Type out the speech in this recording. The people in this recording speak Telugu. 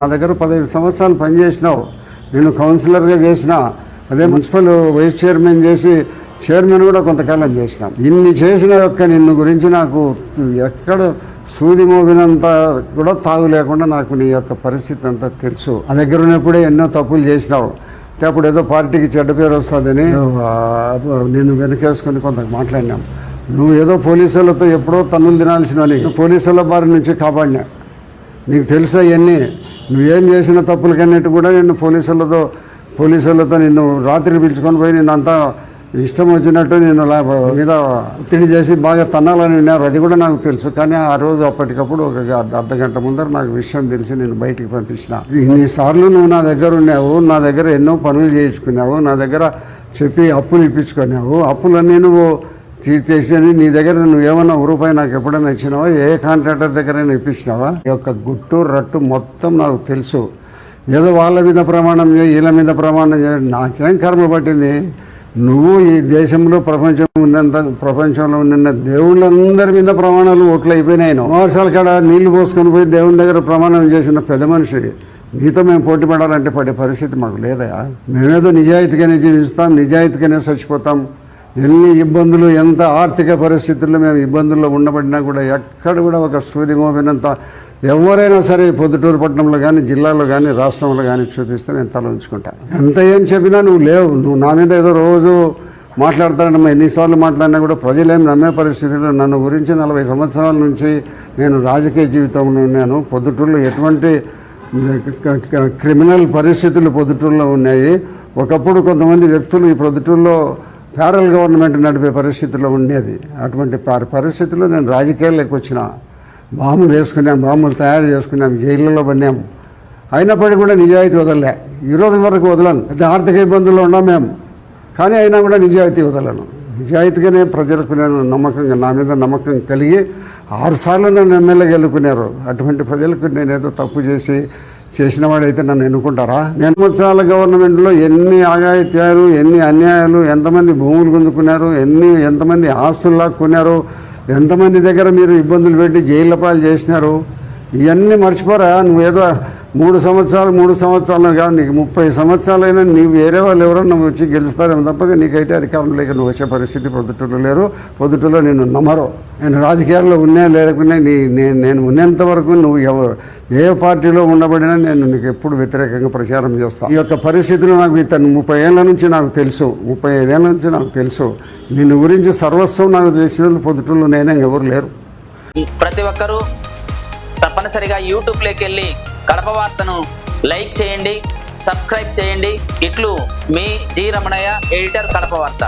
నా దగ్గర 15 సంవత్సరాలు పనిచేసినావు, నేను కౌన్సిలర్గా చేసిన, అదే మున్సిపల్ వైస్ చైర్మన్ చేసి చైర్మన్ కూడా కొంతకాలం చేసినాం. ఇన్ని చేసిన యొక్క నిన్ను గురించి నాకు ఎక్కడ సూది మోగినంత కూడా తాగు లేకుండా నాకు నీ యొక్క పరిస్థితి అంతా తెలుసు. ఆ దగ్గర ఉన్నప్పుడే ఎన్నో తప్పులు చేసినావు. అప్పుడు ఏదో పార్టీకి చెడ్డ పేరు వస్తుందని నేను వెనకేసుకొని కొంత మాట్లాడినాం. నువ్వు ఏదో పోలీసులతో ఎప్పుడో తన్నులు తినాల్సినవని పోలీసుల బారి నుంచి కాపాడినా. నీకు తెలుసా ఇవన్నీ నువ్వేం చేసిన తప్పులకన్నిటి కూడా నేను పోలీసులతో నిన్ను రాత్రి పిలుచుకొని పోయి నిన్నంతా ఇష్టం వచ్చినట్టు నేను మీద ఒత్తిడి చేసి బాగా తన్నాలని విన్నారు. అది కూడా నాకు తెలుసు. కానీ ఆ రోజు అప్పటికప్పుడు ఒక అర్ధగంట ముందర నాకు విషయం తెలిసి నేను బయటికి పంపించిన. ఇన్నిసార్లు నువ్వు నా దగ్గర ఉన్నావు, నా దగ్గర ఎన్నో పనులు చేయించుకున్నావు, నా దగ్గర చెప్పి అప్పులు ఇప్పించుకున్నావు. అప్పులన్నీ నువ్వు తీసేసి నీ దగ్గర నువ్వు ఏమన్నా రూపాయి నాకు ఎప్పుడైనా ఇచ్చినావా? ఏ కాంట్రాక్టర్ దగ్గరైనా ఇప్పించినావా? ఈ యొక్క గుట్టు రట్టు మొత్తం నాకు తెలుసు. ఏదో వాళ్ళ మీద ప్రమాణం చేయి, వీళ్ళ మీద ప్రమాణం చేయండి, నాకేం కర్మ పట్టింది? నువ్వు ఈ దేశంలో ప్రపంచంలో ఉన్న దేవుళ్ళందరి మీద ప్రమాణాలు ఓట్లు అయిపోయినాయి. వర్షాల కాడ నీళ్లు పోసుకొని పోయి దేవుని దగ్గర ప్రమాణం చేసిన పెద్ద మనిషి నీతో మేము పోటీ పడాలంటే పడే పరిస్థితి మాకు లేదయా. మేమేదో నిజాయితీగానే జీవిస్తాం, నిజాయితీగానే చచ్చిపోతాం. ఎన్ని ఇబ్బందులు, ఎంత ఆర్థిక పరిస్థితుల్లో మేము ఇబ్బందుల్లో ఉండబడినా కూడా ఎక్కడ కూడా ఒక సూది మోపినంత ఎవరైనా సరే పొద్దుటూరు పట్టణంలో కానీ, జిల్లాలో కానీ, రాష్ట్రంలో కానీ చూపిస్తే నేను తల ఉంచుకుంటాను. ఎంత ఏం చెప్పినా నువ్వు లేవు. నువ్వు నా మీద ఏదో రోజు మాట్లాడతానమ్మా, ఎన్నిసార్లు మాట్లాడినా కూడా ప్రజలేం నమ్మే పరిస్థితుల్లో నన్ను గురించి 40 సంవత్సరాల నుంచి నేను రాజకీయ జీవితంలో ఉన్నాను. పొద్దుటూరులో ఎటువంటి క్రిమినల్ పరిస్థితులు పొద్దుటూరులో ఉన్నాయి. ఒకప్పుడు కొంతమంది వ్యక్తులు ఈ పొద్దుటూరులో ఫెడరల్ గవర్నమెంట్ నడిపే పరిస్థితుల్లో ఉండేది. అటువంటి పరిస్థితుల్లో నేను రాజకీయాల్లోకి వచ్చిన. బాంబులు వేసుకున్నాం, బాంబులు తయారు చేసుకున్నాం, జైళ్ళలో పడినాం. అయినప్పటికీ కూడా నిజాయితీ వదలలే. ఈరోజు వరకు వదలను. అయితే ఆర్థిక ఇబ్బందుల్లో ఉన్నాం మేము, కానీ అయినా కూడా నిజాయితీ వదలను. నిజాయితీగానే ప్రజలకు నేను నా మీద నమ్మకం కలిగి 6 సార్లు నన్ను ఎమ్మెల్యేగా ఎన్నుకున్నారు. అటువంటి ప్రజలకు నేనేదో తప్పు చేసిన వాడైతే నన్ను ఎన్నుకుంటారా? నేను సంవత్సరాల గవర్నమెంట్లో ఎన్ని ఆగాయిత్యాలు, ఎన్ని అన్యాయాలు, ఎంతమంది భూములు గుంజుకున్నారు, ఎంతమంది ఆస్తులు లాక్కున్నారు, ఎంతమంది దగ్గర మీరు ఇబ్బందులు పెట్టి జైళ్ళ పాలు చేసినారు. ఇవన్నీ మర్చిపోరా? నువ్వేదో 3 సంవత్సరాలు కాదు, నీకు 30 సంవత్సరాలైనా నీవు వేరే వాళ్ళు ఎవరన్నా వచ్చి గెలుస్తారేమో తప్పగా నీకైతే అధికారం లేక నువ్వు వచ్చే పరిస్థితి పొద్దుటూరులో లేరు. పొద్దుటూరులో నేను నమ్మరు. నేను రాజకీయాల్లో లేకున్నా నేను ఉన్నంత వరకు నువ్వు ఏ పార్టీలో ఉండబడినా నేను నీకు ఎప్పుడు వ్యతిరేకంగా ప్రచారం చేస్తాను. ఈ యొక్క పరిస్థితులు నాకు 30 ఏళ్ళ నుంచి నాకు తెలుసు, 35 ఏళ్ళ నుంచి నాకు తెలుసు. నిన్ను గురించి సర్వస్వం నాకు తెలిసిన పొద్దుటూరులో నేనే ఎవరు లేరు. ప్రతి ఒక్కరూ తప్పనిసరిగా యూట్యూబ్లోకి వెళ్ళి కడప వార్తను లైక్ చేయండి, సబ్స్క్రైబ్ చేయండి. ఇట్లు మీ జి రమణయ్య, ఎడిటర్, కడప వార్త.